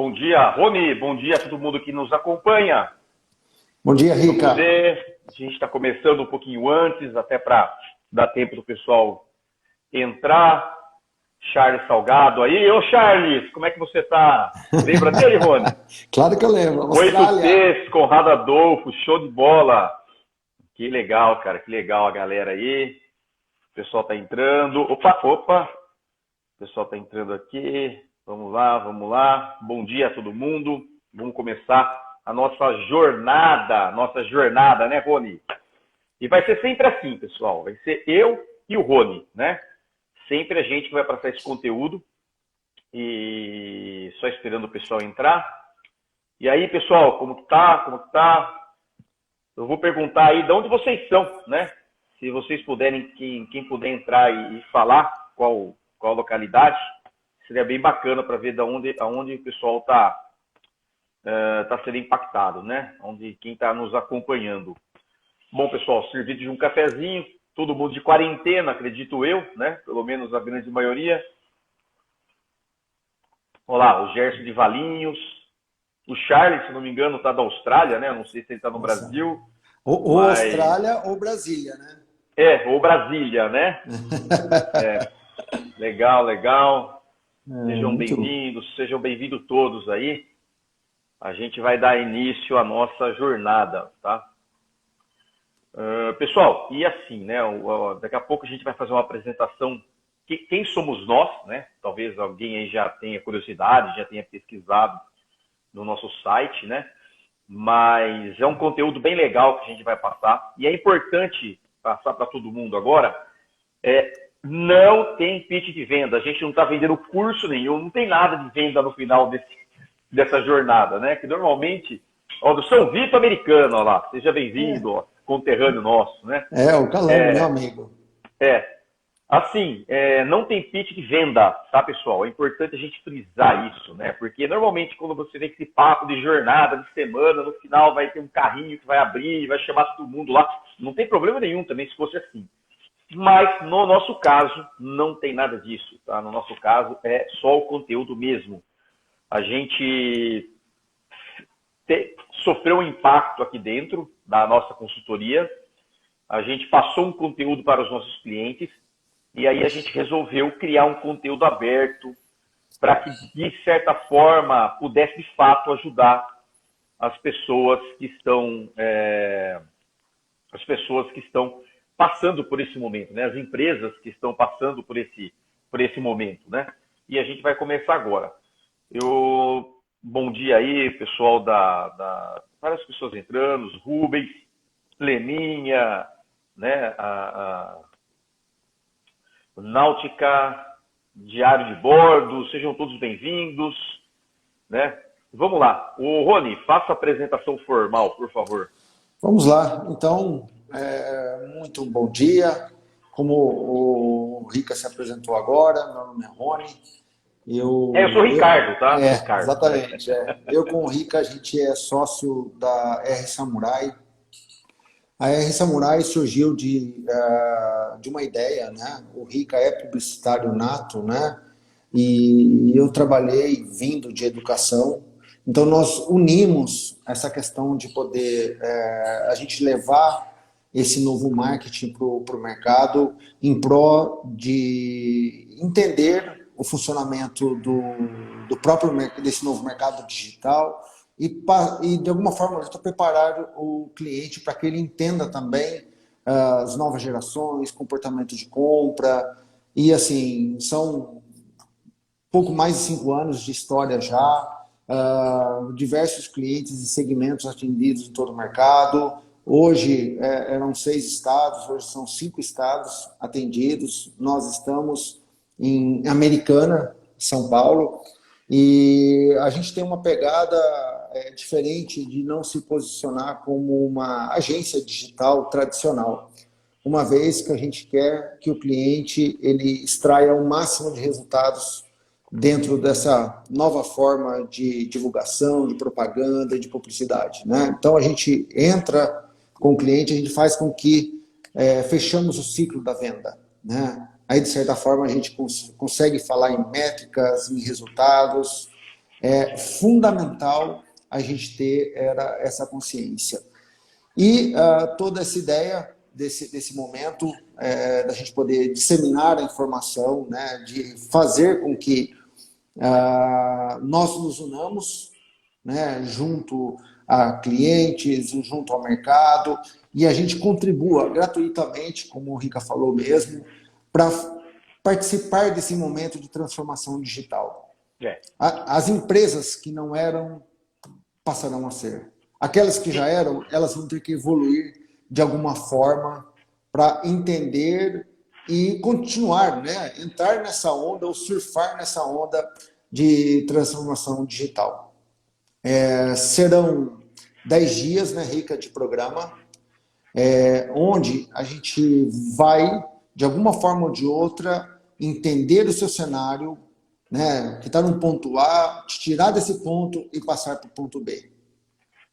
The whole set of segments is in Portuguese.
Bom dia, Rony. Bom dia a todo mundo que nos acompanha. Bom dia, Rica. A gente está começando um pouquinho antes, até para dar tempo do pessoal entrar. Charles Salgado aí. Ô, Charles, como é que você tá? Lembra dele, Rony? Claro que eu lembro. 8Ts, Conrado Adolfo, show de bola. Que legal, cara, que legal a galera aí. O pessoal tá entrando. Opa. O pessoal tá entrando aqui. Vamos lá. Bom dia a todo mundo. Vamos começar a nossa jornada, né, Rony? E vai ser sempre assim, pessoal. Vai ser eu e o Rony, né? Sempre a gente que vai passar esse conteúdo. E só esperando o pessoal entrar. E aí, pessoal, como que tá? Eu vou perguntar aí de onde vocês são, né? Se vocês puderem, quem puder entrar e falar qual localidade, seria bem bacana para ver aonde o pessoal tá sendo impactado, né? Quem está nos acompanhando. Bom, pessoal, servido de um cafezinho, todo mundo de quarentena, acredito eu, né? Pelo menos a grande maioria. Olha lá, o Gerson de Valinhos. O Charles, se não me engano, está da Austrália, né? Não sei se ele está no Brasil. Ou mas... Austrália ou Brasília, né? Ou Brasília, né? Legal. Sejam bem-vindos todos aí. A gente vai dar início à nossa jornada, tá? Pessoal, e assim, né? Daqui a pouco a gente vai fazer uma apresentação. Quem somos nós, né? Talvez alguém aí já tenha curiosidade, já tenha pesquisado no nosso site, né? Mas é um conteúdo bem legal que a gente vai passar. E é importante passar para todo mundo agora. Não tem pitch de venda. A gente não está vendendo curso nenhum, não tem nada de venda no final dessa jornada, né? Que normalmente, do São Vito americano, ó lá, seja bem-vindo, conterrâneo nosso, né? O Calango, meu amigo. Assim, não tem pitch de venda, tá, pessoal? É importante a gente frisar isso, né? Porque normalmente quando você vem com esse papo de jornada, de semana, no final vai ter um carrinho que vai abrir, vai chamar todo mundo lá. Não tem problema nenhum também se fosse assim. Mas no nosso caso, não tem nada disso, tá? No nosso caso, é só o conteúdo mesmo. A gente sofreu um impacto aqui dentro da nossa consultoria. A gente passou um conteúdo para os nossos clientes. E aí a gente resolveu criar um conteúdo aberto para que, de certa forma, pudesse, de fato, ajudar as pessoas que estão passando por esse momento, né? As empresas que estão passando por esse momento, né? E a gente vai começar agora. Bom dia aí, pessoal várias pessoas entrando, Rubens, Leninha, né? Náutica, Diário de Bordo, sejam todos bem-vindos, né? Vamos lá. O Rony, faça a apresentação formal, por favor. Vamos lá. Então, muito bom dia. Como o Rica se apresentou agora, meu nome é Rony. Eu sou Ricardo, tá? Ricardo. Exatamente. Eu com o Rica, a gente é sócio da R Samurai. A R Samurai surgiu de uma ideia, né? O Rica é publicitário nato, né? E eu trabalhei vindo de educação. Então, nós unimos essa questão de poder a gente levar esse novo marketing para o mercado em prol de entender o funcionamento do próprio desse novo mercado digital e de alguma forma, preparar o cliente para que ele entenda também as novas gerações, comportamento de compra. E assim, são pouco mais de 5 anos de história já, diversos clientes e segmentos atendidos em todo o mercado. Hoje eram 6 estados, hoje são 5 estados atendidos. Nós estamos em Americana, São Paulo, e a gente tem uma pegada diferente de não se posicionar como uma agência digital tradicional, uma vez que a gente quer que o cliente ele extraia o máximo de resultados dentro dessa nova forma de divulgação, de propaganda, de publicidade, né? Então a gente entra com o cliente, a gente faz com que fechamos o ciclo da venda, né? Aí, de certa forma, a gente consegue falar em métricas, em resultados, é fundamental a gente ter essa consciência. E toda essa ideia desse momento, da gente poder disseminar a informação, né, de fazer com que nós nos unamos, né, junto a clientes, junto ao mercado, e a gente contribua gratuitamente, como o Rica falou mesmo, para participar desse momento de transformação digital. As empresas que não eram, passarão a ser. Aquelas que já eram, elas vão ter que evoluir de alguma forma para entender e continuar, né? Entrar nessa onda ou surfar nessa onda de transformação digital. Serão 10 dias, né, Rica, de programa, onde a gente vai, de alguma forma ou de outra, entender o seu cenário, né, que está no ponto A, te tirar desse ponto e passar para o ponto B.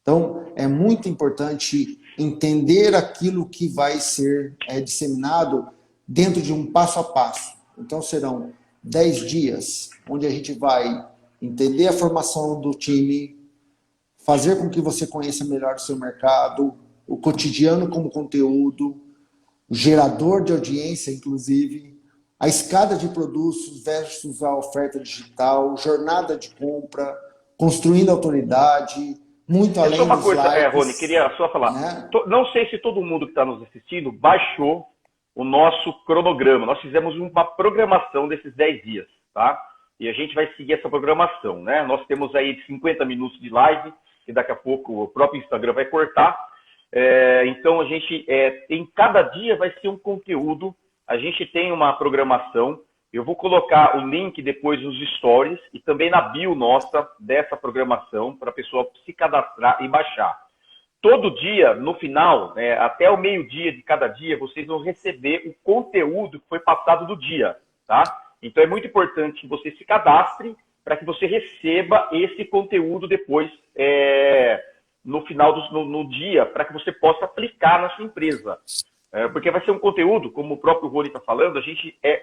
Então, é muito importante entender aquilo que vai ser disseminado dentro de um passo a passo. Então, serão 10 dias, onde a gente vai entender a formação do time, fazer com que você conheça melhor o seu mercado, o cotidiano como conteúdo, o gerador de audiência, inclusive, a escada de produtos versus a oferta digital, jornada de compra, construindo autoridade, muito além só uma dos coisa, likes, Rony, queria só falar. né? Não sei se todo mundo que está nos assistindo baixou o nosso cronograma. Nós fizemos uma programação desses 10 dias, tá? E a gente vai seguir essa programação, né? Nós temos aí 50 minutos de live, que daqui a pouco o próprio Instagram vai cortar. Então, a gente, em cada dia vai ser um conteúdo. A gente tem uma programação. Eu vou colocar o link depois nos stories e também na bio nossa dessa programação para a pessoa se cadastrar e baixar. Todo dia, no final, até o meio-dia de cada dia, vocês vão receber o conteúdo que foi passado do dia, tá? Então é muito importante que você se cadastre para que você receba esse conteúdo depois, no final no dia, para que você possa aplicar na sua empresa. Porque vai ser um conteúdo, como o próprio Rony está falando, o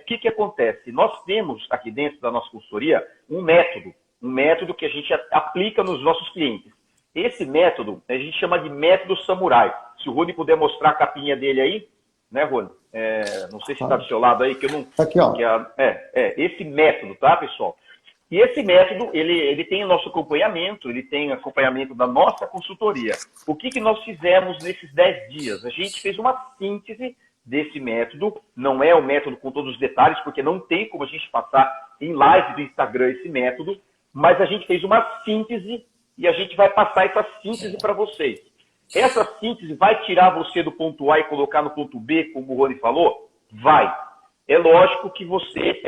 que acontece? Nós temos aqui dentro da nossa consultoria um método que a gente aplica nos nossos clientes. Esse método, a gente chama de método samurai. Se o Rony puder mostrar a capinha dele aí, né, Rony? Não sei se está do seu lado aí, que eu não... Tá aqui, ó. Esse método, tá, pessoal? E esse método, ele tem o nosso acompanhamento, ele tem acompanhamento da nossa consultoria. O que nós fizemos nesses 10 dias? A gente fez uma síntese desse método, não é o método com todos os detalhes, porque não tem como a gente passar em live do Instagram esse método, mas a gente fez uma síntese e a gente vai passar essa síntese para vocês. Essa síntese vai tirar você do ponto A e colocar no ponto B, como o Rony falou? Vai. É lógico que você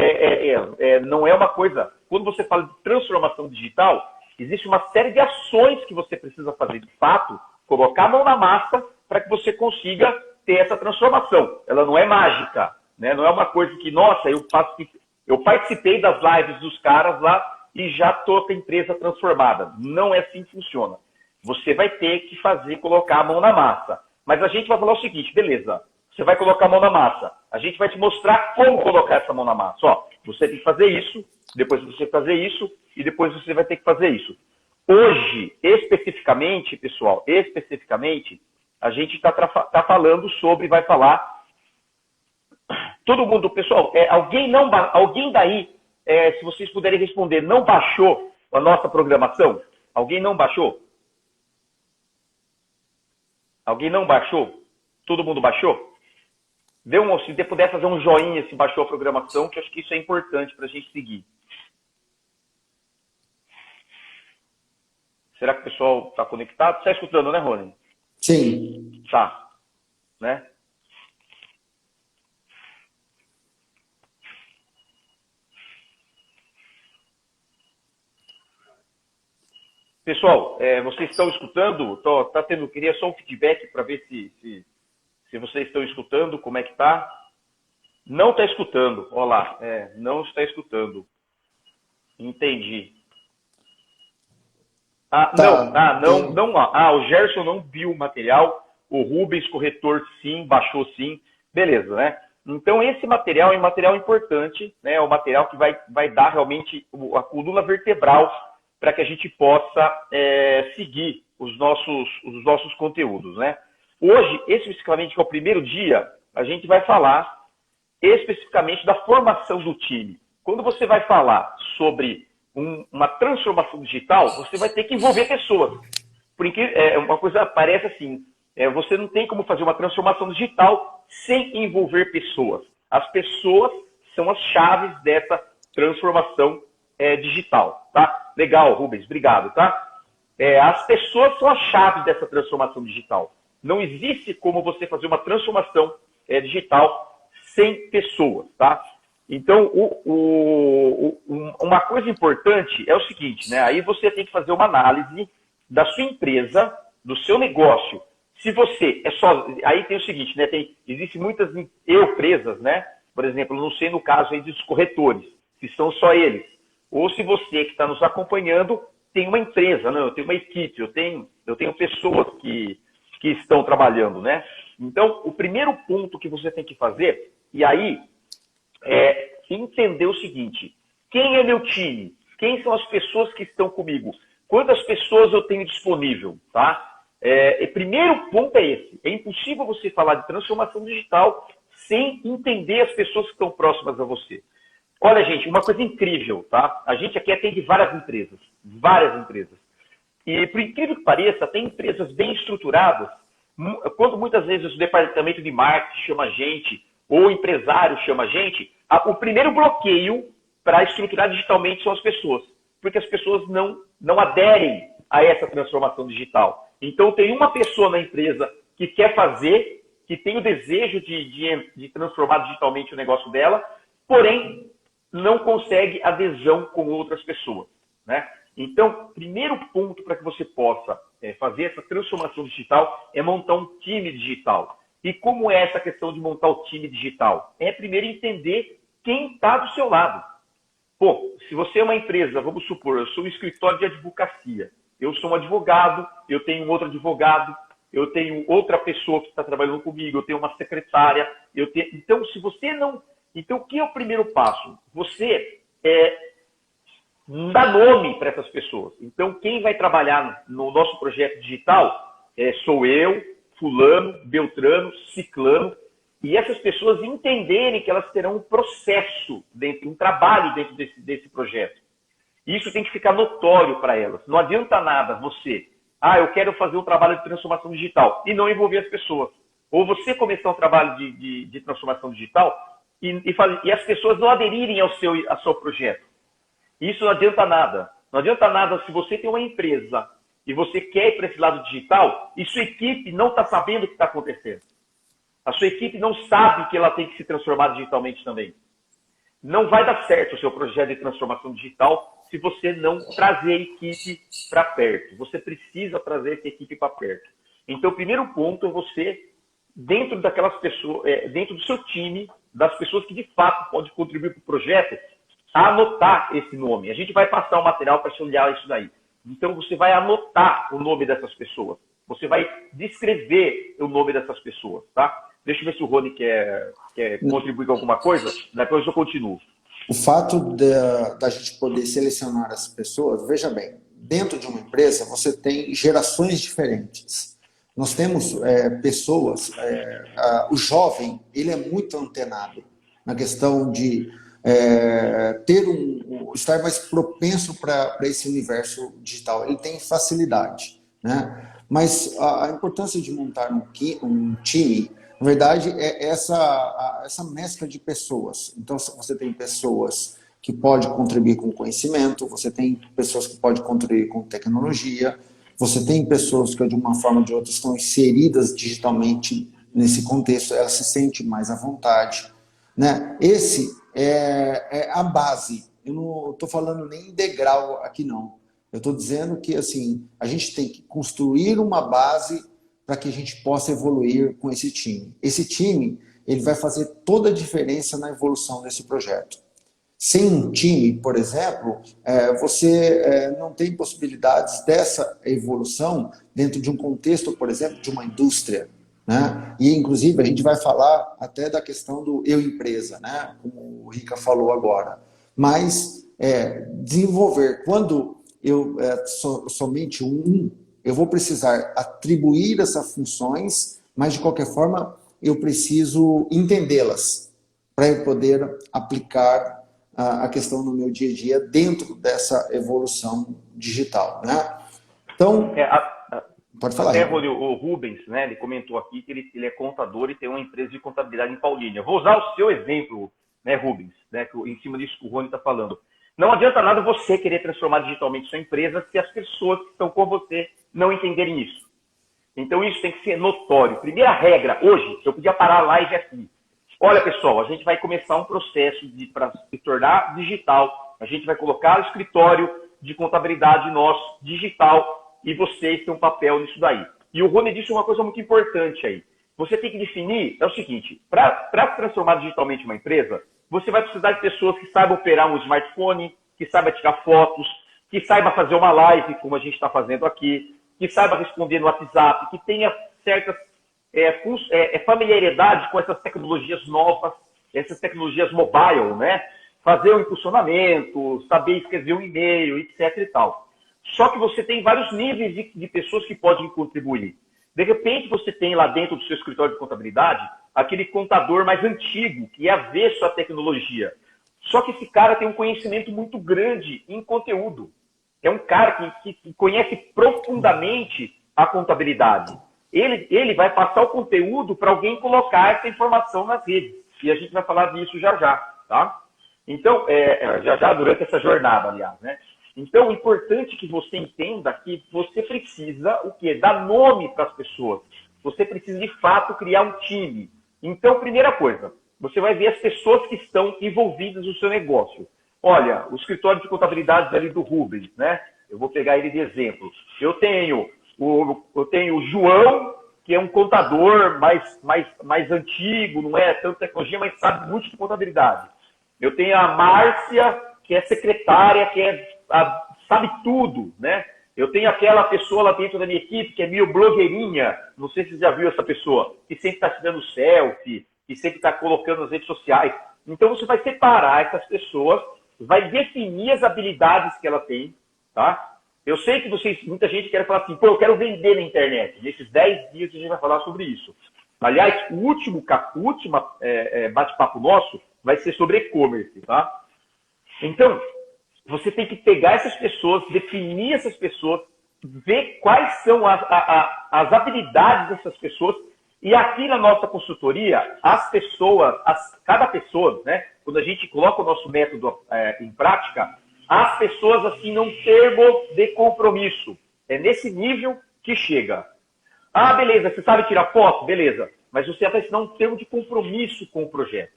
não é uma coisa... Quando você fala de transformação digital, existe uma série de ações que você precisa fazer, de fato, colocar a mão na massa para que você consiga ter essa transformação. Ela não é mágica, né? Não é uma coisa que, nossa, eu participei das lives dos caras lá e já estou com a empresa transformada. Não é assim que funciona. Você vai ter que colocar a mão na massa. Mas a gente vai falar o seguinte, beleza, você vai colocar a mão na massa. A gente vai te mostrar como colocar essa mão na massa. Ó, você tem que fazer isso, depois você fazer isso, e depois você vai ter que fazer isso. Hoje, especificamente, pessoal, a gente tá falando sobre, vai falar... Todo mundo, pessoal, alguém daí, se vocês puderem responder, não baixou a nossa programação? Alguém não baixou? Alguém não baixou? Todo mundo baixou? Se você puder fazer um joinha se baixou a programação, que eu acho que isso é importante para a gente seguir. Será que o pessoal está conectado? Está escutando, né, Rony? Sim. Tá. Né? Pessoal, vocês estão escutando? Queria só um feedback para ver se vocês estão escutando, como é que tá? Não está escutando, olha lá, não está escutando. Entendi. O Gerson não viu o material, o Rubens, corretor, sim, baixou sim, beleza, né? Então, esse material é um material importante, né? É o material que vai dar realmente a coluna vertebral para que a gente possa seguir os nossos conteúdos, né? Hoje, especificamente, que é o primeiro dia, a gente vai falar especificamente da formação do time. Quando você vai falar sobre uma transformação digital, você vai ter que envolver pessoas. Porque uma coisa parece assim, você não tem como fazer uma transformação digital sem envolver pessoas. As pessoas são as chaves dessa transformação digital, tá? Legal, Rubens, obrigado, tá? As pessoas são as chaves dessa transformação digital. Não existe como você fazer uma transformação digital sem pessoas, tá? Então, uma coisa importante é o seguinte, né? Aí você tem que fazer uma análise da sua empresa, do seu negócio. Se você aí tem o seguinte, né? Existem muitas empresas, né? Por exemplo, não sei no caso aí dos corretores, se são só eles. Ou se você que está nos acompanhando tem uma empresa, né? Eu tenho uma equipe, eu tenho pessoas que estão trabalhando, né? Então, o primeiro ponto que você tem que fazer, e aí, é entender o seguinte: quem é meu time? Quem são as pessoas que estão comigo? Quantas pessoas eu tenho disponível, tá? O primeiro ponto é esse. É impossível você falar de transformação digital sem entender as pessoas que estão próximas a você. Olha, gente, uma coisa incrível, tá? A gente aqui atende várias empresas. E, por incrível que pareça, tem empresas bem estruturadas. Quando muitas vezes o departamento de marketing chama a gente, ou o empresário chama a gente, o primeiro bloqueio para estruturar digitalmente são as pessoas. Porque as pessoas não aderem a essa transformação digital. Então, tem uma pessoa na empresa que quer fazer, que tem o desejo de transformar digitalmente o negócio dela, porém, não consegue adesão com outras pessoas, né? Então, primeiro ponto para que você possa fazer essa transformação digital é montar um time digital. E como é essa questão de montar o time digital? É primeiro entender quem está do seu lado. Pô, se você é uma empresa, vamos supor, eu sou um escritório de advocacia, eu sou um advogado, eu tenho um outro advogado, eu tenho outra pessoa que está trabalhando comigo, eu tenho uma secretária, então, se você não... Então, o que é o primeiro passo? Você dá nome para essas pessoas. Então, quem vai trabalhar no nosso projeto digital sou eu, fulano, beltrano, ciclano, e essas pessoas entenderem que elas terão um processo, um trabalho dentro desse projeto. Isso tem que ficar notório para elas. Não adianta nada você, eu quero fazer um trabalho de transformação digital, e não envolver as pessoas. Ou você começar um trabalho de transformação digital e as pessoas não aderirem ao seu projeto. Isso não adianta nada. Não adianta nada se você tem uma empresa e você quer ir para esse lado digital e sua equipe não está sabendo o que está acontecendo. A sua equipe não sabe que ela tem que se transformar digitalmente também. Não vai dar certo o seu projeto de transformação digital se você não trazer a equipe para perto. Você precisa trazer essa equipe para perto. Então, o primeiro ponto é você, dentro daquelas pessoas, dentro do seu time, das pessoas que de fato podem contribuir para o projeto, anotar esse nome. A gente vai passar o material para te olhar isso daí. Então, você vai anotar o nome dessas pessoas. Você vai descrever o nome dessas pessoas, tá? Deixa eu ver se o Rony quer contribuir com alguma coisa, depois eu continuo. O fato da gente poder selecionar as pessoas, veja bem, dentro de uma empresa você tem gerações diferentes. Nós temos pessoas, o jovem, ele é muito antenado na questão de estar mais propenso para esse universo digital. Ele tem facilidade, né? Mas a importância de montar um time, na verdade, é essa mescla de pessoas. Então, você tem pessoas que podem contribuir com conhecimento, você tem pessoas que podem contribuir com tecnologia, você tem pessoas que, de uma forma ou de outra, estão inseridas digitalmente nesse contexto, elas se sentem mais à vontade, né? Esse é a base. Eu não estou falando nem em degrau aqui, não. Eu estou dizendo que assim, a gente tem que construir uma base para que a gente possa evoluir com esse time. Esse time, ele vai fazer toda a diferença na evolução desse projeto. Sem um time, por exemplo, você não tem possibilidades dessa evolução dentro de um contexto, por exemplo, de uma indústria, né? E, inclusive, a gente vai falar até da questão do eu-empresa, né? Como o Rica falou agora. Mas desenvolver, quando somente eu vou precisar atribuir essas funções, mas de qualquer forma eu preciso entendê-las para eu poder aplicar a questão no meu dia a dia dentro dessa evolução digital, né? Então, pode falar. Até o Rubens, né, ele comentou aqui que ele é contador e tem uma empresa de contabilidade em Paulínia. Vou usar o seu exemplo, né, Rubens, né, em cima disso que o Rony está falando. Não adianta nada você querer transformar digitalmente sua empresa se as pessoas que estão com você não entenderem isso. Então, isso tem que ser notório. Primeira regra, hoje, eu podia parar a live aqui. Olha, pessoal, a gente vai começar um processo para se tornar digital. A gente vai colocar o escritório de contabilidade nosso digital e vocês têm um papel nisso daí. E o Rony disse uma coisa muito importante aí. Você tem que definir, é o seguinte, para transformar digitalmente uma empresa, você vai precisar de pessoas que saibam operar um smartphone, que saibam tirar fotos, que saibam fazer uma live, como a gente está fazendo aqui, que saiba responder no WhatsApp, que tenha certas familiaridade com essas tecnologias novas, essas tecnologias mobile, né? Fazer um impulsionamento, saber escrever um e-mail, etc. e tal. Só que você tem vários níveis de pessoas que podem contribuir. De repente, você tem lá dentro do seu escritório de contabilidade aquele contador mais antigo, que é avesso à tecnologia. Só que esse cara tem um conhecimento muito grande em conteúdo. É um cara que conhece profundamente a contabilidade. Ele vai passar o conteúdo para alguém colocar essa informação nas redes. E a gente vai falar disso já, tá? Então, já durante essa jornada, aliás, né? Então, o importante é que você entenda que você precisa, o quê? Dar nome para as pessoas. Você precisa, de fato, criar um time. Então, primeira coisa, você vai ver as pessoas que estão envolvidas no seu negócio. Olha, o escritório de contabilidade ali do Rubens, né? Eu vou pegar ele de exemplo. Eu tenho o João, que é um contador mais antigo, não é tanta tecnologia, mas sabe muito de contabilidade. Eu tenho a Márcia, que é secretária, que sabe tudo, né? Eu tenho aquela pessoa lá dentro da minha equipe, que é meio blogueirinha, não sei se você já viu essa pessoa, que sempre está tirando selfie, que sempre está colocando nas redes sociais. Então você vai separar essas pessoas, vai definir as habilidades que ela tem, tá? Eu sei que muita gente quer falar assim, pô, eu quero vender na internet. Nesses 10 dias a gente vai falar sobre isso. Aliás, o último bate-papo nosso vai ser sobre e-commerce, tá? Então, você tem que pegar essas pessoas, definir essas pessoas, ver quais são as habilidades dessas pessoas. E aqui na nossa consultoria, cada pessoa, né, quando a gente coloca o nosso método em prática, as pessoas assinam um termo de compromisso. É nesse nível que chega. Ah, beleza, você sabe tirar foto? Beleza. Mas você vai assinar um termo de compromisso com o projeto.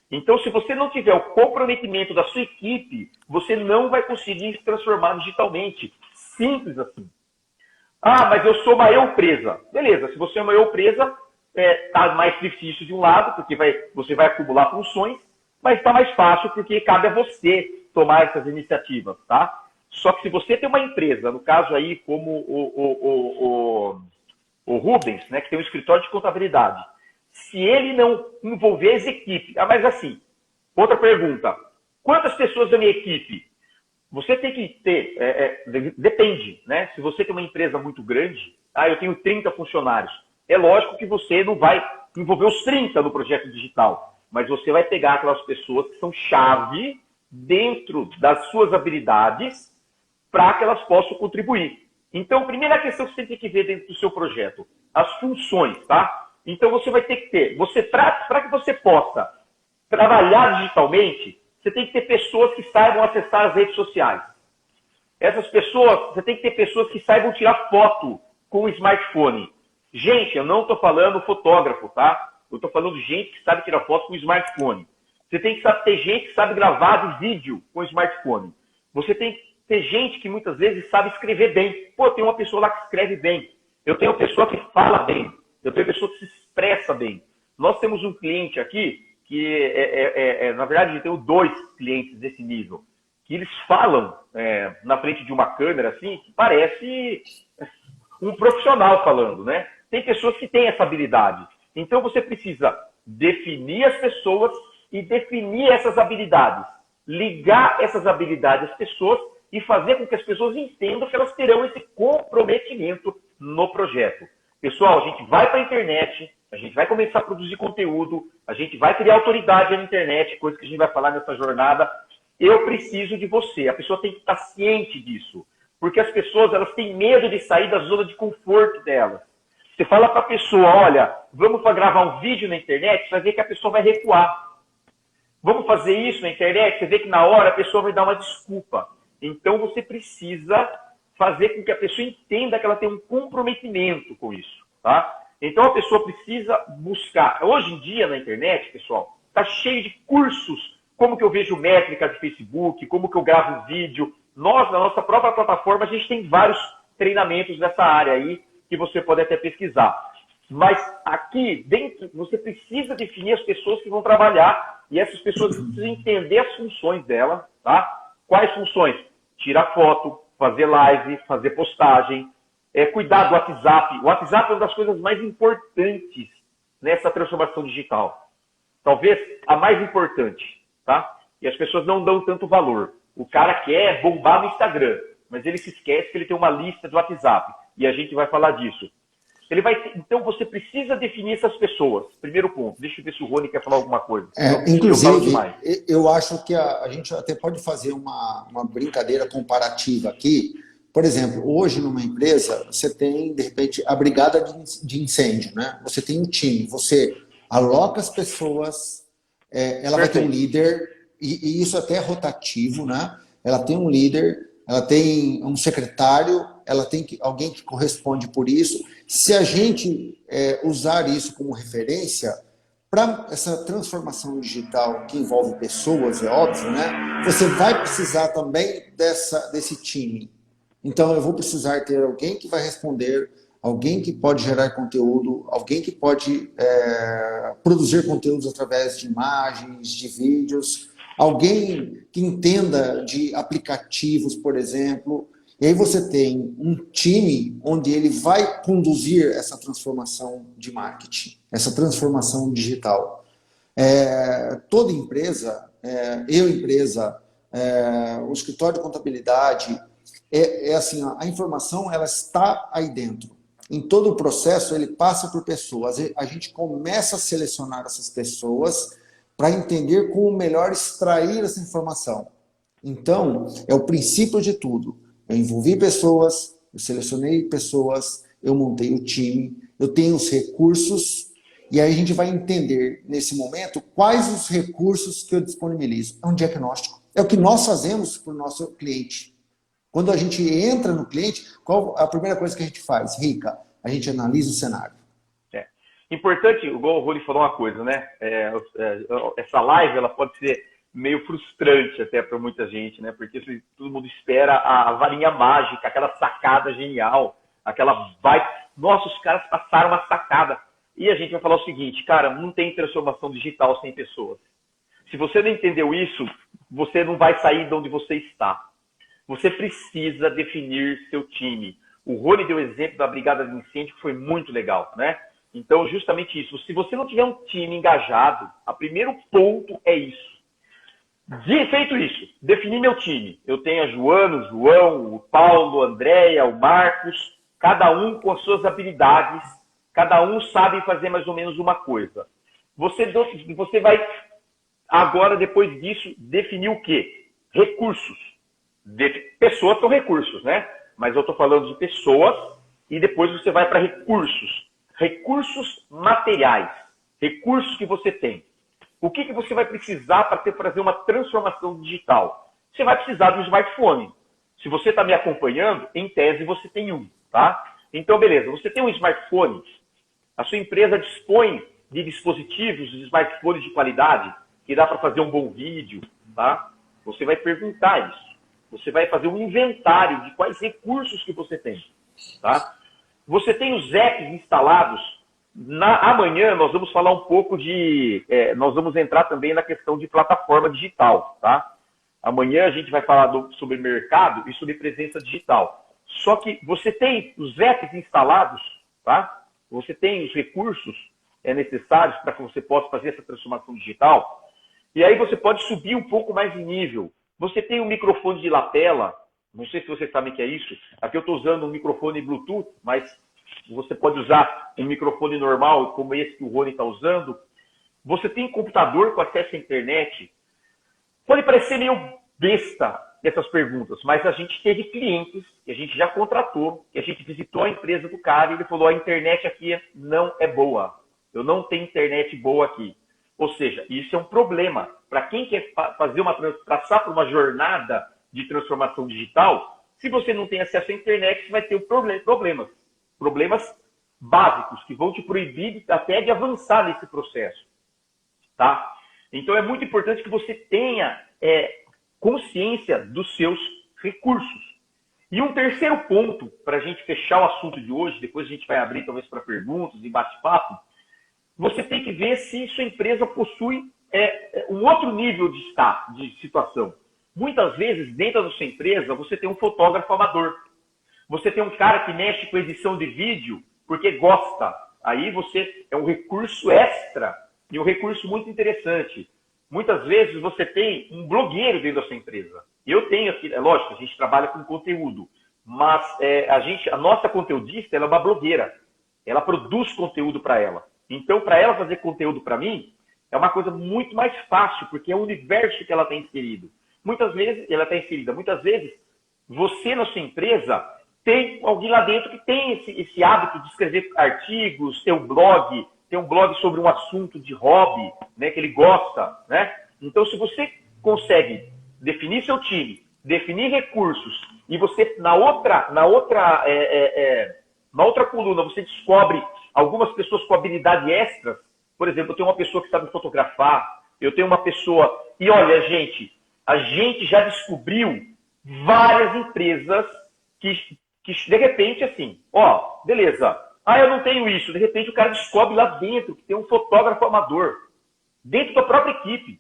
Então, se você não tiver o comprometimento da sua equipe, você não vai conseguir se transformar digitalmente. Simples assim. Ah, mas eu sou uma eu-presa. Beleza, se você é uma eu-presa, está mais difícil de um lado, porque você vai acumular funções, mas está mais fácil porque cabe a você tomar essas iniciativas, tá? Só que se você tem uma empresa, no caso aí como o Rubens, né, que tem um escritório de contabilidade, se ele não envolver as equipes... Ah, mas assim, outra pergunta. Quantas pessoas da minha equipe? Você tem que ter... depende, né? Se você tem uma empresa muito grande, eu tenho 30 funcionários. É lógico que você não vai envolver os 30 no projeto digital, mas você vai pegar aquelas pessoas que são chave dentro das suas habilidades para que elas possam contribuir. Então, a primeira questão que você tem que ver dentro do seu projeto, as funções, tá? Então, você vai ter que ter, para que você possa trabalhar digitalmente, você tem que ter pessoas que saibam acessar as redes sociais. Essas pessoas, você tem que ter pessoas que saibam tirar foto com o smartphone. Gente, eu não estou falando fotógrafo, tá? Eu estou falando de gente que sabe tirar foto com o smartphone. Você tem que ter gente que sabe gravar vídeo com o smartphone. Você tem que ter gente que muitas vezes sabe escrever bem. Pô, tem uma pessoa lá que escreve bem. Eu tenho uma pessoa que fala bem. Eu tenho uma pessoa que se expressa bem. Nós temos um cliente aqui que, na verdade, eu tenho 2 clientes desse nível, que eles falam na frente de uma câmera assim, que parece um profissional falando, né? Tem pessoas que têm essa habilidade. Então, você precisa definir as pessoas e definir essas habilidades. Ligar essas habilidades às pessoas e fazer com que as pessoas entendam que elas terão esse comprometimento no projeto. Pessoal, a gente vai para a internet, a gente vai começar a produzir conteúdo, a gente vai criar autoridade na internet, coisa que a gente vai falar nessa jornada. Eu preciso de você. A pessoa tem que estar ciente disso. Porque as pessoas elas têm medo de sair da zona de conforto delas. Você fala para a pessoa, olha, vamos gravar um vídeo na internet, você vai ver que a pessoa vai recuar. Vamos fazer isso na internet, você vê que na hora a pessoa vai dar uma desculpa. Então você precisa fazer com que a pessoa entenda que ela tem um comprometimento com isso, tá? Então a pessoa precisa buscar. Hoje em dia na internet, pessoal, está cheio de cursos, como que eu vejo métrica de Facebook, como que eu gravo um vídeo. Nós, na nossa própria plataforma, a gente tem vários treinamentos nessa área aí, que você pode até pesquisar. Mas aqui dentro, você precisa definir as pessoas que vão trabalhar, e essas pessoas precisam entender as funções dela, tá? Quais funções? Tirar foto, fazer live, fazer postagem, cuidar do WhatsApp. O WhatsApp é uma das coisas mais importantes nessa transformação digital. Talvez a mais importante, tá? E as pessoas não dão tanto valor. O cara quer bombar no Instagram, mas ele se esquece que ele tem uma lista de WhatsApp. E a gente vai falar disso. Então você precisa definir essas pessoas. Primeiro ponto. Deixa eu ver se o Rony quer falar alguma coisa. Inclusive, eu acho que a gente até pode fazer uma brincadeira comparativa aqui. Por exemplo, hoje numa empresa, você tem, de repente, a brigada de incêndio, né? Você tem um time, você aloca as pessoas, ela vai ter um líder, e isso até é rotativo, né? Ela tem um líder, ela tem um secretário, ela tem alguém que corresponde por isso. Se a gente usar isso como referência para essa transformação digital que envolve pessoas, é óbvio, né? Você vai precisar também desse time. Então, eu vou precisar ter alguém que vai responder, alguém que pode gerar conteúdo, alguém que pode produzir conteúdos através de imagens, de vídeos, alguém que entenda de aplicativos, por exemplo. E aí você tem um time onde ele vai conduzir essa transformação de marketing, essa transformação digital. Toda empresa, o escritório de contabilidade, assim, a informação ela está aí dentro. Em todo o processo ele passa por pessoas. A gente começa a selecionar essas pessoas para entender como melhor extrair essa informação. Então, é o princípio de tudo. Eu envolvi pessoas, eu selecionei pessoas, eu montei o time, eu tenho os recursos, e aí a gente vai entender, nesse momento, quais os recursos que eu disponibilizo. É um diagnóstico. É o que nós fazemos para o nosso cliente. Quando a gente entra no cliente, qual a primeira coisa que a gente faz? Rica, a gente analisa o cenário. Importante, igual o Rony falou uma coisa, né? Essa live ela pode ser meio frustrante até para muita gente, né? Porque todo mundo espera a varinha mágica, aquela sacada genial, nossa, os caras passaram uma sacada. E a gente vai falar o seguinte, cara, não tem transformação digital sem pessoas. Se você não entendeu isso, você não vai sair de onde você está. Você precisa definir seu time. O Rony deu o exemplo da brigada de incêndio, que foi muito legal, né? Então, justamente isso. Se você não tiver um time engajado, o primeiro ponto é isso. Feito isso, definir meu time. Eu tenho a Joana, o João, o Paulo, a Andréia, o Marcos, cada um com as suas habilidades, cada um sabe fazer mais ou menos uma coisa. Você vai, agora, depois disso, definir o quê? Recursos. Pessoas são recursos, né? Mas eu estou falando de pessoas e depois você vai para recursos. Recursos materiais. Recursos que você tem. O que você vai precisar para fazer uma transformação digital? Você vai precisar de um smartphone. Se você está me acompanhando, em tese você tem um, tá? Então, beleza. Você tem um smartphone. A sua empresa dispõe de dispositivos, de smartphones de qualidade, que dá para fazer um bom vídeo, tá? Você vai perguntar isso. Você vai fazer um inventário de quais recursos que você tem, tá? Você tem os apps instalados. Amanhã nós vamos falar um pouco nós vamos entrar também na questão de plataforma digital, tá? Amanhã a gente vai falar sobre mercado e sobre presença digital. Só que você tem os apps instalados, tá? Você tem os recursos necessários para que você possa fazer essa transformação digital. E aí você pode subir um pouco mais de nível. Você tem um microfone de lapela, Não sei se vocês sabem o que é isso. Aqui eu estou usando um microfone Bluetooth, mas você pode usar um microfone normal, como esse que o Rony está usando. Você tem computador com acesso à internet? Pode parecer meio besta essas perguntas, mas a gente teve clientes que a gente já contratou, que a gente visitou a empresa do cara e ele falou, a internet aqui não é boa. Eu não tenho internet boa aqui. Ou seja, isso é um problema. Para quem quer passar por uma jornada de transformação digital, se você não tem acesso à internet, você vai ter problemas. Problemas básicos que vão te proibir até de avançar nesse processo. Tá? Então é muito importante que você tenha consciência dos seus recursos. E um terceiro ponto, para a gente fechar o assunto de hoje, depois a gente vai abrir talvez para perguntas e bate-papo, você tem que ver se sua empresa possui um outro nível de situação. Muitas vezes, dentro da sua empresa, você tem um fotógrafo amador. Você tem um cara que mexe com edição de vídeo porque gosta. Aí você é um recurso extra e um recurso muito interessante. Muitas vezes você tem um blogueiro dentro da sua empresa. Eu tenho aqui, é lógico, a gente trabalha com conteúdo, mas a nossa conteudista ela é uma blogueira. Ela produz conteúdo para ela. Então, para ela fazer conteúdo para mim, é uma coisa muito mais fácil, porque é o universo que ela está inserido. Muitas vezes, ela está inserida. Muitas vezes, você na sua empresa tem alguém lá dentro que tem esse hábito de escrever artigos, tem um blog sobre um assunto de hobby, né, que ele gosta, né? Então, se você consegue definir seu time, definir recursos, e você, na outra coluna, você descobre algumas pessoas com habilidade extras. Por exemplo, eu tenho uma pessoa que sabe fotografar, eu tenho uma pessoa... E olha, a gente já descobriu várias empresas que de repente, assim, beleza, eu não tenho isso. De repente, o cara descobre lá dentro que tem um fotógrafo amador, dentro da própria equipe.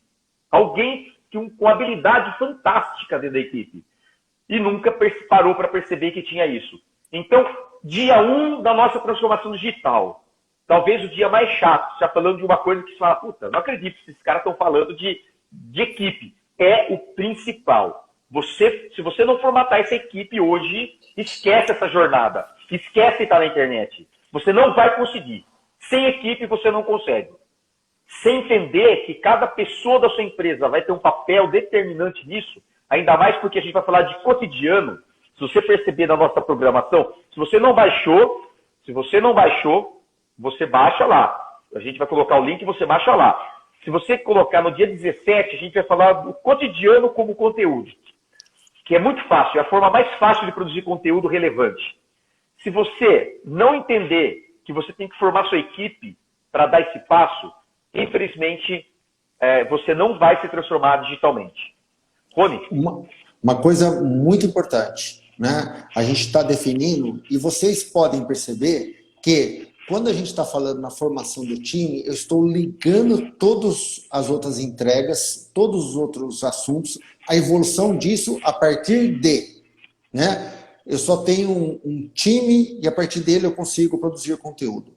Alguém com habilidade fantástica dentro da equipe. E nunca parou para perceber que tinha isso. Então, dia 1 da nossa transformação digital. Talvez o dia mais chato. Você está falando de uma coisa que você fala, puta, não acredito que esses caras estão falando de equipe. É o principal. Se você não formatar essa equipe hoje, esquece essa jornada. Esquece estar na internet. Você não vai conseguir. Sem equipe, você não consegue. Sem entender que cada pessoa da sua empresa vai ter um papel determinante nisso, ainda mais porque a gente vai falar de cotidiano. Se você perceber na nossa programação, se você não baixou, você baixa lá. A gente vai colocar o link e você baixa lá. Se você colocar no dia 17, a gente vai falar do cotidiano como conteúdo, que é muito fácil, é a forma mais fácil de produzir conteúdo relevante. Se você não entender que você tem que formar sua equipe para dar esse passo, infelizmente, você não vai se transformar digitalmente. Rony? Uma coisa muito importante, né? A gente está definindo, e vocês podem perceber que quando a gente está falando na formação do time, eu estou ligando todas as outras entregas, todos os outros assuntos, a evolução disso a partir de, né? Eu só tenho um time e a partir dele eu consigo produzir conteúdo.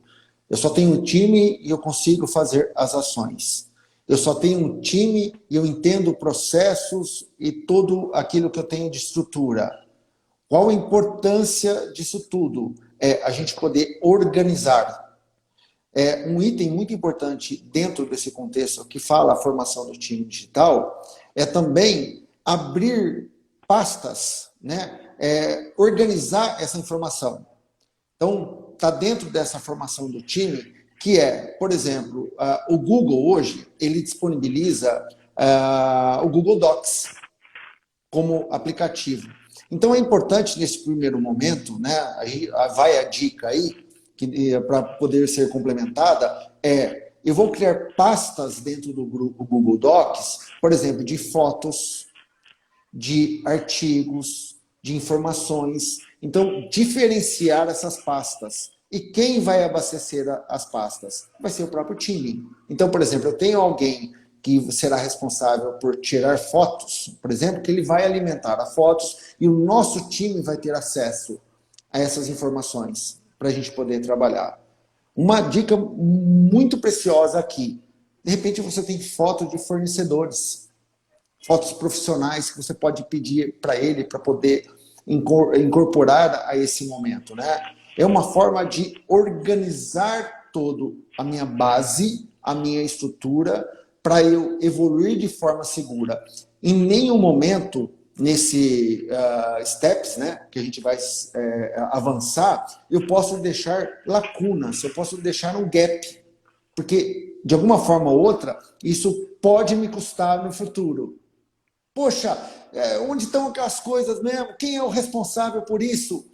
Eu só tenho um time e eu consigo fazer as ações. Eu só tenho um time e eu entendo processos e tudo aquilo que eu tenho de estrutura. Qual a importância disso tudo? É a gente poder organizar. Um item muito importante dentro desse contexto que fala a formação do time digital é também abrir pastas, né? Organizar essa informação. Então, está dentro dessa formação do time, que por exemplo, o Google hoje, ele disponibiliza o Google Docs como aplicativo. Então, é importante nesse primeiro momento, né, aí vai a dica aí, para poder ser complementada, eu vou criar pastas dentro do Google Docs, por exemplo, de fotos, de artigos, de informações. Então, diferenciar essas pastas. E quem vai abastecer as pastas? Vai ser o próprio time. Então, por exemplo, eu tenho alguém que será responsável por tirar fotos, por exemplo, que ele vai alimentar as fotos e o nosso time vai ter acesso a essas informações para a gente poder trabalhar. Uma dica muito preciosa aqui. De repente você tem foto de fornecedores, fotos profissionais que você pode pedir para ele para poder incorporar a esse momento, né? É uma forma de organizar todo a minha base, a minha estrutura, para eu evoluir de forma segura. Em nenhum momento, nesse steps, né, que a gente vai avançar, eu posso deixar lacunas, eu posso deixar um gap, porque, de alguma forma ou outra, isso pode me custar no futuro. Poxa, onde estão aquelas coisas mesmo? Quem é o responsável por isso?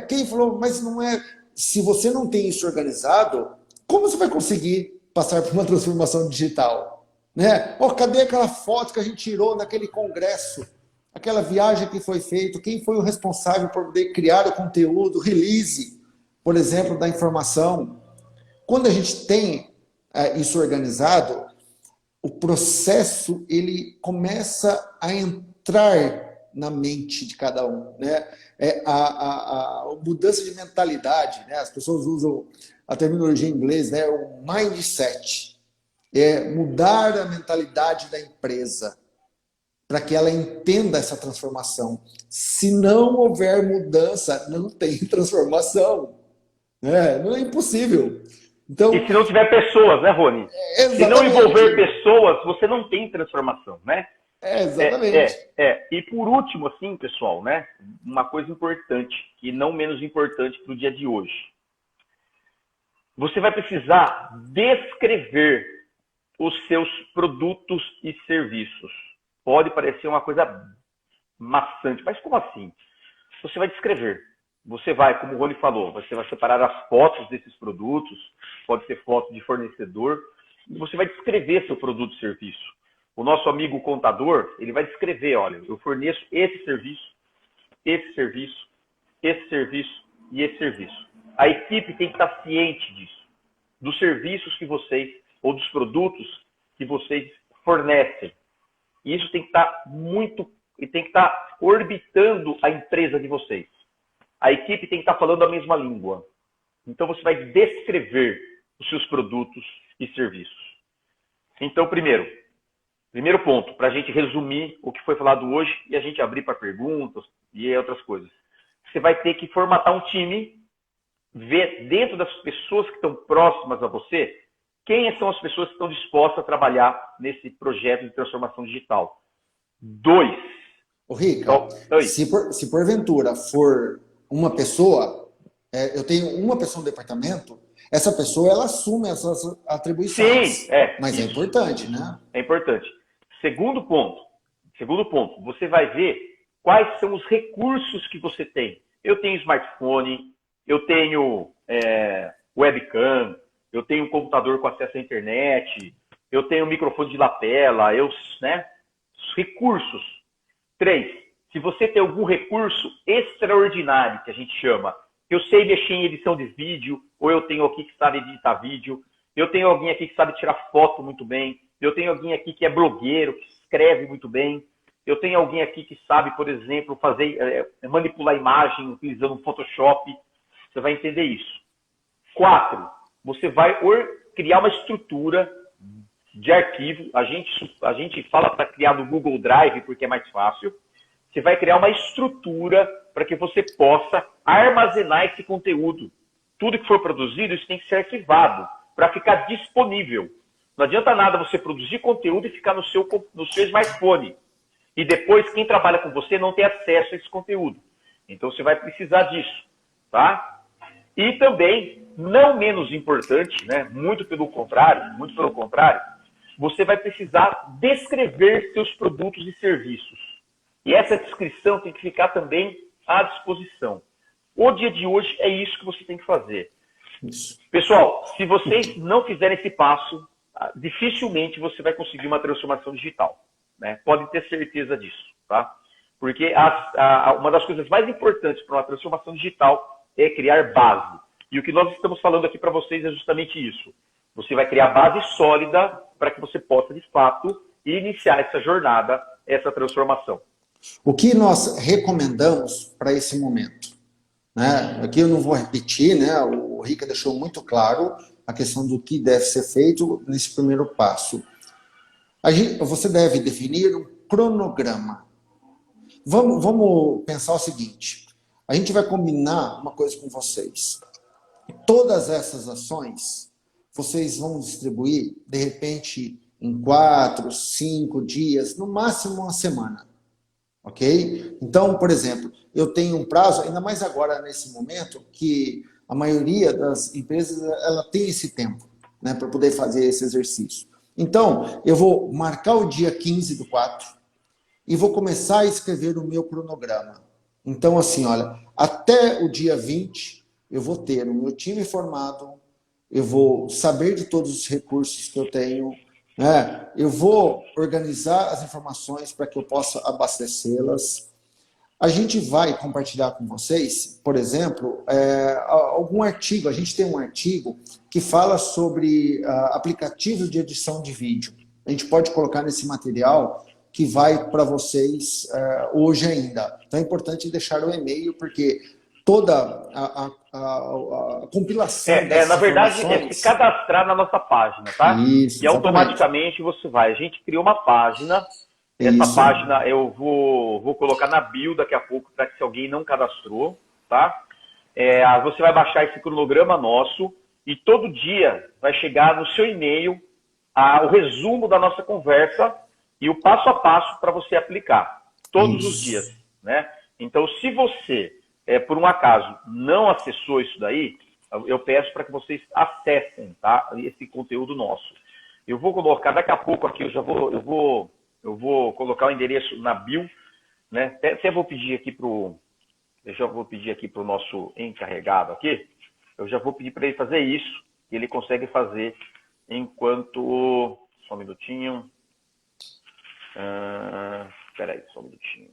Quem falou, mas não é... Se você não tem isso organizado, como você vai conseguir passar por uma transformação digital? Né? Cadê aquela foto que a gente tirou naquele congresso? Aquela viagem que foi feita? Quem foi o responsável por poder criar o conteúdo, release, por exemplo, da informação? Quando a gente tem isso organizado, o processo ele começa a entrar na mente de cada um, né? A mudança de mentalidade, né? As pessoas usam a terminologia em inglês, né? O mindset, mudar a mentalidade da empresa para que ela entenda essa transformação. Se não houver mudança, não tem transformação, né? Não é impossível. Então, e se não tiver pessoas, né, Rony? Se não envolver pessoas, você não tem transformação, né? Exatamente. E por último, assim, pessoal, né? Uma coisa importante, e não menos importante para o dia de hoje. Você vai precisar descrever os seus produtos e serviços. Pode parecer uma coisa maçante, mas como assim? Você vai descrever. Você vai, como o Rony falou, você vai separar as fotos desses produtos, pode ser foto de fornecedor, e você vai descrever seu produto e serviço. O nosso amigo contador, ele vai descrever, olha, eu forneço esse serviço, esse serviço, esse serviço e esse serviço. A equipe tem que estar ciente disso, dos serviços que vocês, ou dos produtos que vocês fornecem. E isso tem que estar tem que estar orbitando a empresa de vocês. A equipe tem que estar falando a mesma língua. Então, você vai descrever os seus produtos e serviços. Então, primeiro ponto, para a gente resumir o que foi falado hoje e a gente abrir para perguntas e outras coisas. Você vai ter que formatar um time, ver dentro das pessoas que estão próximas a você, quem são as pessoas que estão dispostas a trabalhar nesse projeto de transformação digital. 2. Rica, se porventura for uma pessoa, eu tenho uma pessoa no departamento, essa pessoa ela assume essas atribuições. Sim, mas isso é importante, né? É importante. Segundo ponto, você vai ver quais são os recursos que você tem. Eu tenho smartphone, eu tenho webcam, eu tenho um computador com acesso à internet, eu tenho um microfone de lapela, né? Recursos. 3. Se você tem algum recurso extraordinário, que a gente chama, eu sei mexer em edição de vídeo, ou eu tenho aqui que sabe editar vídeo, eu tenho alguém aqui que sabe tirar foto muito bem, eu tenho alguém aqui que é blogueiro, que escreve muito bem, eu tenho alguém aqui que sabe, por exemplo, manipular imagem utilizando um Photoshop. Você vai entender isso. 4. Você vai criar uma estrutura de arquivo. A gente fala para criar no Google Drive, porque é mais fácil. Você vai criar uma estrutura para que você possa armazenar esse conteúdo. Tudo que for produzido, isso tem que ser arquivado para ficar disponível. Não adianta nada você produzir conteúdo e ficar no seu smartphone. E depois, quem trabalha com você não tem acesso a esse conteúdo. Então, você vai precisar disso. Tá? E também, não menos importante, né? muito pelo contrário, você vai precisar descrever seus produtos e serviços. E essa descrição tem que ficar também à disposição. O dia de hoje é isso que você tem que fazer. Isso. Pessoal, se vocês não fizerem esse passo, dificilmente você vai conseguir uma transformação digital. Né? Podem ter certeza disso. Tá? Porque uma das coisas mais importantes para uma transformação digital é criar base. E o que nós estamos falando aqui para vocês é justamente isso. Você vai criar base sólida para que você possa, de fato, iniciar essa jornada, essa transformação. O que nós recomendamos para esse momento? Né? Aqui eu não vou repetir, né? O Rica deixou muito claro a questão do que deve ser feito nesse primeiro passo. Você deve definir um cronograma. Vamos pensar o seguinte, a gente vai combinar uma coisa com vocês. Todas essas ações, vocês vão distribuir, de repente, em 4, 5 dias, no máximo uma semana. Ok? Então, por exemplo, eu tenho um prazo, ainda mais agora nesse momento, que a maioria das empresas ela tem esse tempo, né, para poder fazer esse exercício. Então, eu vou marcar o dia 15/4 e vou começar a escrever o meu cronograma. Então, assim, olha, até o dia 20, eu vou ter o meu time formado, eu vou saber de todos os recursos que eu tenho, né? Eu vou organizar as informações para que eu possa abastecê-las. A gente vai compartilhar com vocês, por exemplo, algum artigo. A gente tem um artigo que fala sobre aplicativos de edição de vídeo. A gente pode colocar nesse material que vai para vocês hoje ainda. Então é importante deixar o e-mail, porque toda a compilação dessas na verdade, informações... se cadastrar na nossa página, tá? Isso, e automaticamente você vai. A gente criou uma página. Essa página eu vou colocar na bio daqui a pouco, para que se alguém não cadastrou, tá? Você vai baixar esse cronograma nosso e todo dia vai chegar no seu e-mail o resumo da nossa conversa e o passo a passo para você aplicar. Todos os dias, né? Então, se você, por um acaso, não acessou isso daí, eu peço para que vocês acessem, tá? Esse conteúdo nosso. Eu vou colocar daqui a pouco aqui, eu vou colocar o endereço na bio, né? Até vou pedir aqui eu já vou pedir aqui para o nosso encarregado aqui, eu já vou pedir para ele fazer isso, e ele consegue fazer enquanto... Só um minutinho. Espera aí, só um minutinho.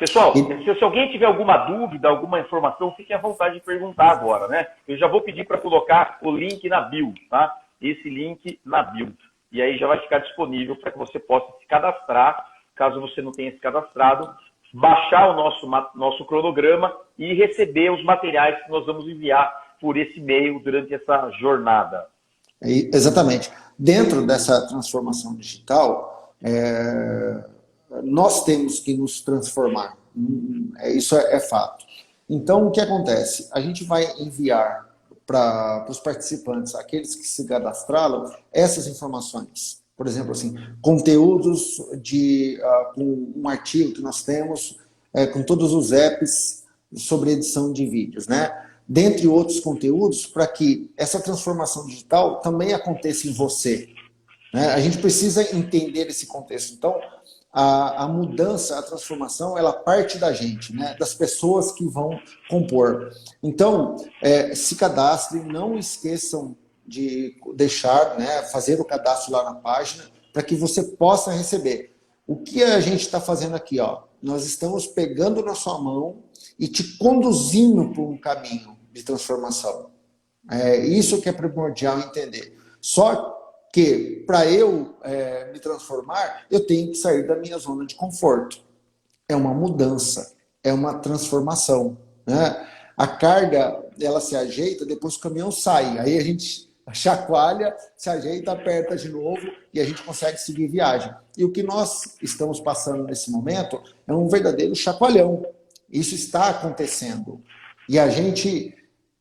Pessoal, se alguém tiver alguma dúvida, alguma informação, fiquem à vontade de perguntar agora, né? Eu já vou pedir para colocar o link na bio, tá? Esse link na bio. E aí já vai ficar disponível para que você possa se cadastrar, caso você não tenha se cadastrado, baixar o nosso cronograma e receber os materiais que nós vamos enviar por esse e-mail durante essa jornada. Exatamente. Dentro dessa transformação digital, nós temos que nos transformar. Isso é fato. Então, o que acontece? A gente vai enviar para os participantes, aqueles que se cadastraram, essas informações. Por exemplo, assim, conteúdos com um artigo que nós temos, com todos os apps sobre edição de vídeos, né? Dentre outros conteúdos, para que essa transformação digital também aconteça em você, né? A gente precisa entender esse contexto. Então, a mudança, a transformação, ela parte da gente, né? Das pessoas que vão compor. Então, se cadastrem, não esqueçam de deixar, né, fazer o cadastro lá na página, para que você possa receber. O que a gente está fazendo aqui? Ó? Nós estamos pegando na sua mão e te conduzindo por um caminho de transformação. Isso que é primordial entender. Só que, para eu me transformar, eu tenho que sair da minha zona de conforto. É uma mudança, é uma transformação, né? A carga, ela se ajeita, depois o caminhão sai. Aí a gente chacoalha, se ajeita, aperta de novo e a gente consegue seguir viagem. E o que nós estamos passando nesse momento é um verdadeiro chacoalhão. Isso está acontecendo. E a gente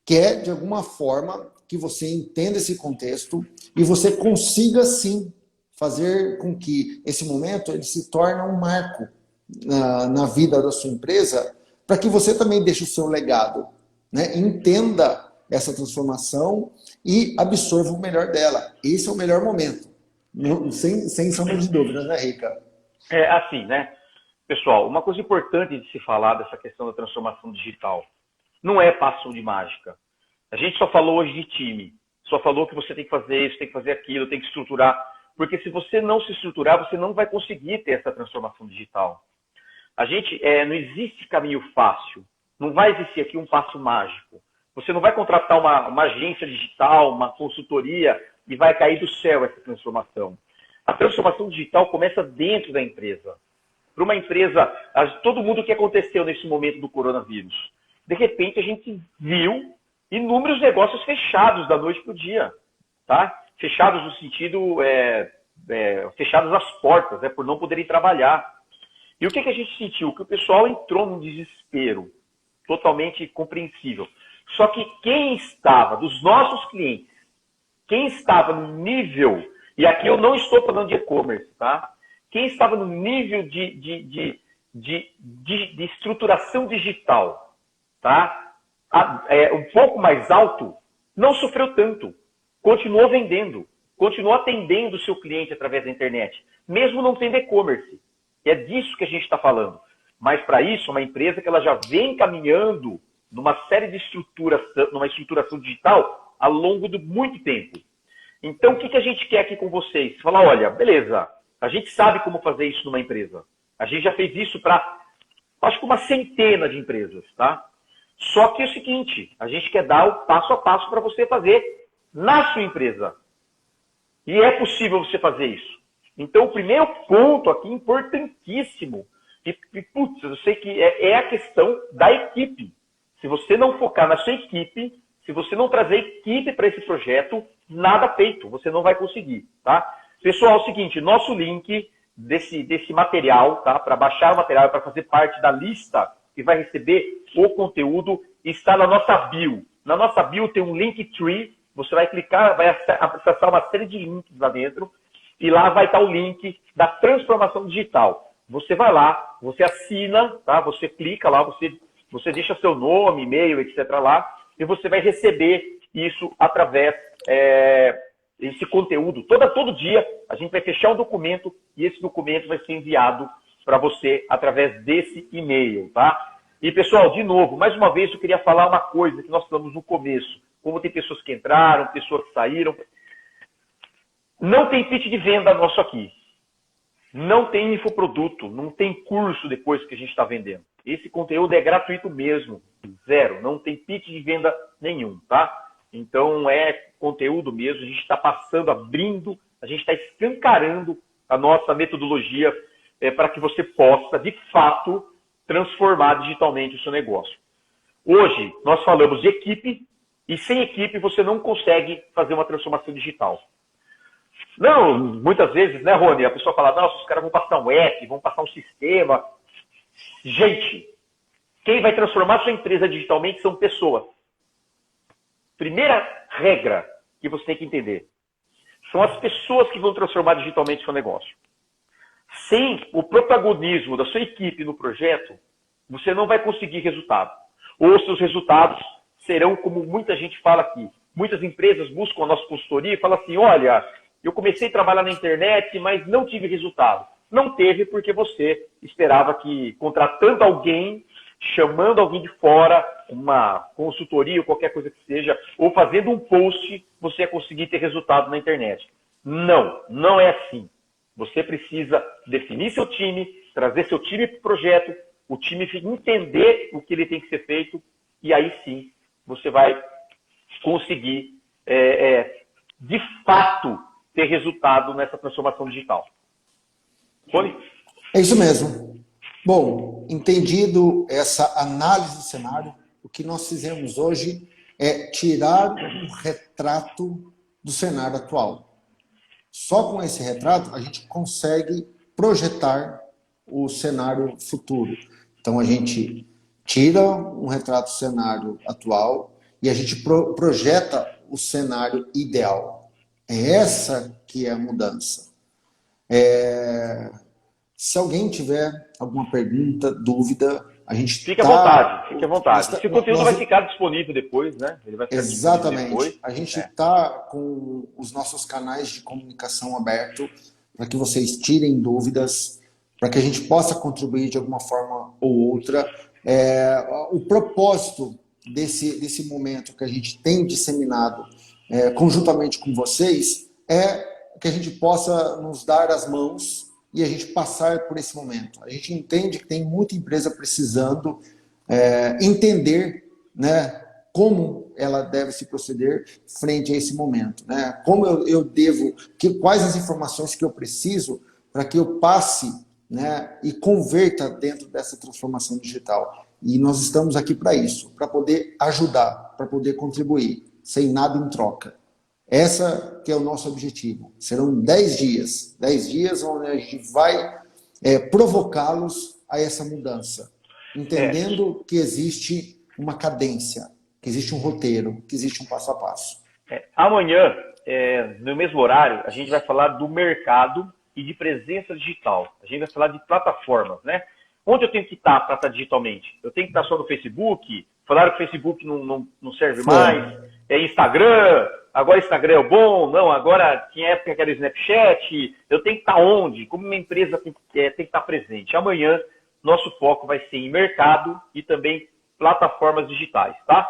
quer, de alguma forma, que você entenda esse contexto e você consiga, sim, fazer com que esse momento ele se torne um marco na vida da sua empresa, para que você também deixe o seu legado, né? Entenda essa transformação e absorva o melhor dela. Esse é o melhor momento, sem sombra de dúvidas, né, Rica? Assim, né? Pessoal, uma coisa importante de se falar dessa questão da transformação digital, não é passo de mágica. A gente só falou hoje de time, só falou que você tem que fazer isso, tem que fazer aquilo, tem que estruturar, porque se você não se estruturar, você não vai conseguir ter essa transformação digital. Não existe caminho fácil, não vai existir aqui um passo mágico. Você não vai contratar uma agência digital, uma consultoria e vai cair do céu essa transformação. A transformação digital começa dentro da empresa. Para uma empresa, todo mundo que aconteceu nesse momento do coronavírus, de repente a gente viu inúmeros negócios fechados da noite para o dia, tá? Fechados no sentido, fechados as portas, por não poderem trabalhar. E o que a gente sentiu? Que o pessoal entrou num desespero totalmente compreensível. Só que quem estava, dos nossos clientes, quem estava no nível, e aqui eu não estou falando de e-commerce, tá? Quem estava no nível de estruturação digital, tá? Um pouco mais alto, não sofreu tanto. Continuou vendendo, continuou atendendo o seu cliente através da internet, mesmo não tendo e-commerce. É disso que a gente está falando. Mas para isso, uma empresa que ela já vem caminhando numa série de estruturação, numa estruturação digital ao longo de muito tempo. Então, o que a gente quer aqui com vocês? Falar, olha, beleza, a gente sabe como fazer isso numa empresa. A gente já fez isso para, acho que uma centena de empresas, tá? Só que é o seguinte, a gente quer dar o passo a passo para você fazer na sua empresa. E é possível você fazer isso. Então, o primeiro ponto aqui, importantíssimo, e putz, eu sei que é a questão da equipe. Se você não focar na sua equipe, se você não trazer equipe para esse projeto, nada feito, você não vai conseguir, tá? Pessoal, é o seguinte, nosso link desse material, tá? Para baixar o material, para fazer parte da lista que vai receber o conteúdo, está na nossa bio. Na nossa bio tem um Linktree, você vai clicar, vai acessar uma série de links lá dentro, e lá vai estar o link da transformação digital. Você vai lá, você assina, tá? Você clica lá, você deixa seu nome, e-mail, etc. lá, e você vai receber isso através desse conteúdo. Todo dia a gente vai fechar um documento e esse documento vai ser enviado para você através desse e-mail, tá? E, pessoal, de novo, mais uma vez eu queria falar uma coisa que nós falamos no começo. Como tem pessoas que entraram, pessoas que saíram. Não tem pitch de venda nosso aqui. Não tem infoproduto, não tem curso depois que a gente está vendendo. Esse conteúdo é gratuito mesmo, zero. Não tem pitch de venda nenhum, tá? Então é conteúdo mesmo, a gente está passando, abrindo, a gente está escancarando a nossa metodologia para que você possa, de fato, transformar digitalmente o seu negócio. Hoje, nós falamos de equipe, e sem equipe você não consegue fazer uma transformação digital. Não, muitas vezes, né, Rony? A pessoa fala, nossa, os caras vão passar um app, vão passar um sistema. Gente, quem vai transformar sua empresa digitalmente são pessoas. Primeira regra que você tem que entender. São as pessoas que vão transformar digitalmente seu negócio. Sem o protagonismo da sua equipe no projeto, você não vai conseguir resultado. Ou seus resultados serão como muita gente fala aqui. Muitas empresas buscam a nossa consultoria e falam assim, olha, eu comecei a trabalhar na internet, mas não tive resultado. Não teve porque você esperava que, contratando alguém, chamando alguém de fora, uma consultoria ou qualquer coisa que seja, ou fazendo um post, você ia conseguir ter resultado na internet. Não, não é assim. Você precisa definir seu time, trazer seu time para o projeto, o time entender o que ele tem que ser feito, e aí sim você vai conseguir, de fato, ter resultado nessa transformação digital. Rony? É isso mesmo. Bom, entendido essa análise do cenário, o que nós fizemos hoje é tirar um retrato do cenário atual. Só com esse retrato a gente consegue projetar o cenário futuro. Então a gente tira um retrato do cenário atual e a gente projeta o cenário ideal. É essa que é a mudança. Se alguém tiver alguma pergunta, dúvida, a gente fique à vontade, fique à vontade. Esse conteúdo vai ficar disponível depois, né? Ele vai ficar exatamente. Depois. A gente está com os nossos canais de comunicação abertos para que vocês tirem dúvidas, para que a gente possa contribuir de alguma forma ou outra. O propósito desse momento que a gente tem disseminado conjuntamente com vocês é que a gente possa nos dar as mãos e a gente passar por esse momento. A gente entende que tem muita empresa precisando entender, né, como ela deve se proceder frente a esse momento. Né? Como eu devo, quais as informações que eu preciso para que eu passe, né, e converta dentro dessa transformação digital. E nós estamos aqui para isso, para poder ajudar, para poder contribuir, sem nada em troca. Essa que é o nosso objetivo. Serão 10 dias. 10 dias onde a gente vai provocá-los a essa mudança, entendendo que existe uma cadência, que existe um roteiro, que existe um passo a passo. Amanhã, no mesmo horário, a gente vai falar do mercado e de presença digital. A gente vai falar de plataformas, né? Onde eu tenho que estar para estar digitalmente? Eu tenho que estar só no Facebook? Falaram que o Facebook não serve mais. Instagram? Agora Instagram é o bom? Não, agora tinha época que era Snapchat. Eu tenho que estar onde? Como uma empresa tem que estar presente? Amanhã, nosso foco vai ser em mercado e também plataformas digitais, tá?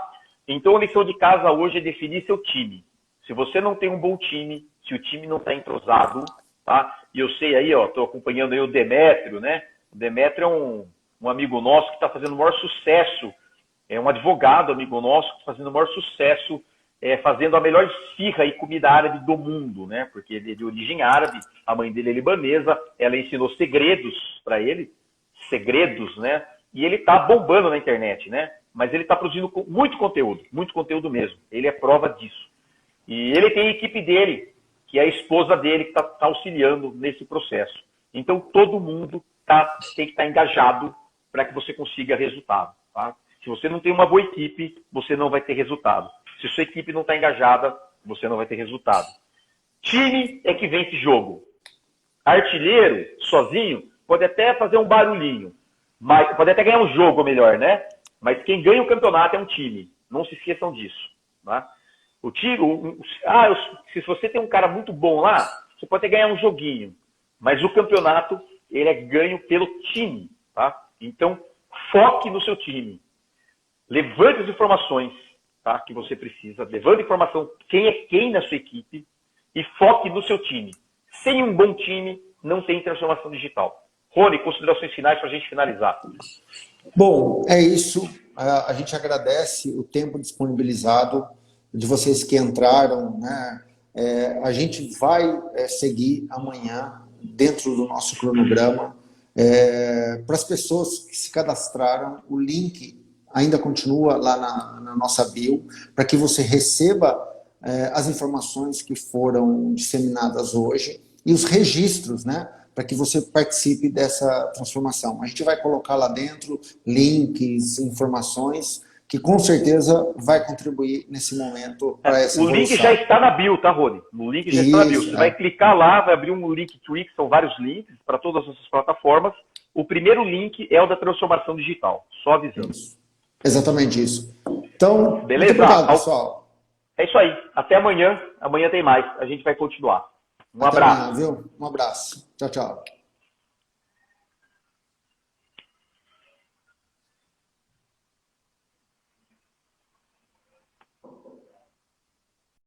Então, a lição de casa hoje é definir seu time. Se você não tem um bom time, se o time não está entrosado, tá? E eu sei aí, estou acompanhando aí o Demétrio, né? O Demétrio é um amigo nosso que está fazendo o maior sucesso, é um advogado amigo nosso que está fazendo o maior sucesso, fazendo a melhor esfirra e comida árabe do mundo, né? Porque ele é de origem árabe, a mãe dele é libanesa, ela ensinou segredos para ele, segredos, né? E ele está bombando na internet, né? Mas ele está produzindo muito conteúdo mesmo. Ele é prova disso. E ele tem a equipe dele, que é a esposa dele, que está auxiliando nesse processo. Então, todo mundo tem que estar engajado para que você consiga resultado. Tá? Se você não tem uma boa equipe, você não vai ter resultado. Se sua equipe não está engajada, você não vai ter resultado. Time é que vence jogo. Artilheiro, sozinho, pode até fazer um barulhinho. Mas pode até ganhar um jogo, melhor, né? Mas quem ganha o campeonato é um time. Não se esqueçam disso. Tá? O time, se você tem um cara muito bom lá, você pode até ganhar um joguinho. Mas o campeonato, ele é ganho pelo time. Tá? Então, foque no seu time. Levante as informações, tá, que você precisa. Levante informação quem é quem na sua equipe e foque no seu time. Sem um bom time, não tem transformação digital. Rony, considerações finais para a gente finalizar. Bom, é isso. A gente agradece o tempo disponibilizado de vocês que entraram, né? A gente vai seguir amanhã dentro do nosso cronograma. Para as pessoas que se cadastraram, o link ainda continua lá na nossa bio, para que você receba as informações que foram disseminadas hoje e os registros, né? Para que você participe dessa transformação. A gente vai colocar lá dentro links, informações, que com certeza vai contribuir nesse momento para essa evolução. O link já está na bio, tá, Rony? O link já está na bio. Você vai clicar lá, vai abrir um Linktree, que são vários links para todas essas plataformas. O primeiro link é o da transformação digital, só avisando. Isso. Exatamente isso. Então, beleza? Muito obrigado, pessoal. É isso aí. Até amanhã. Amanhã tem mais. A gente vai continuar. Até abraço. Amanhã, viu? Um abraço. Tchau, tchau.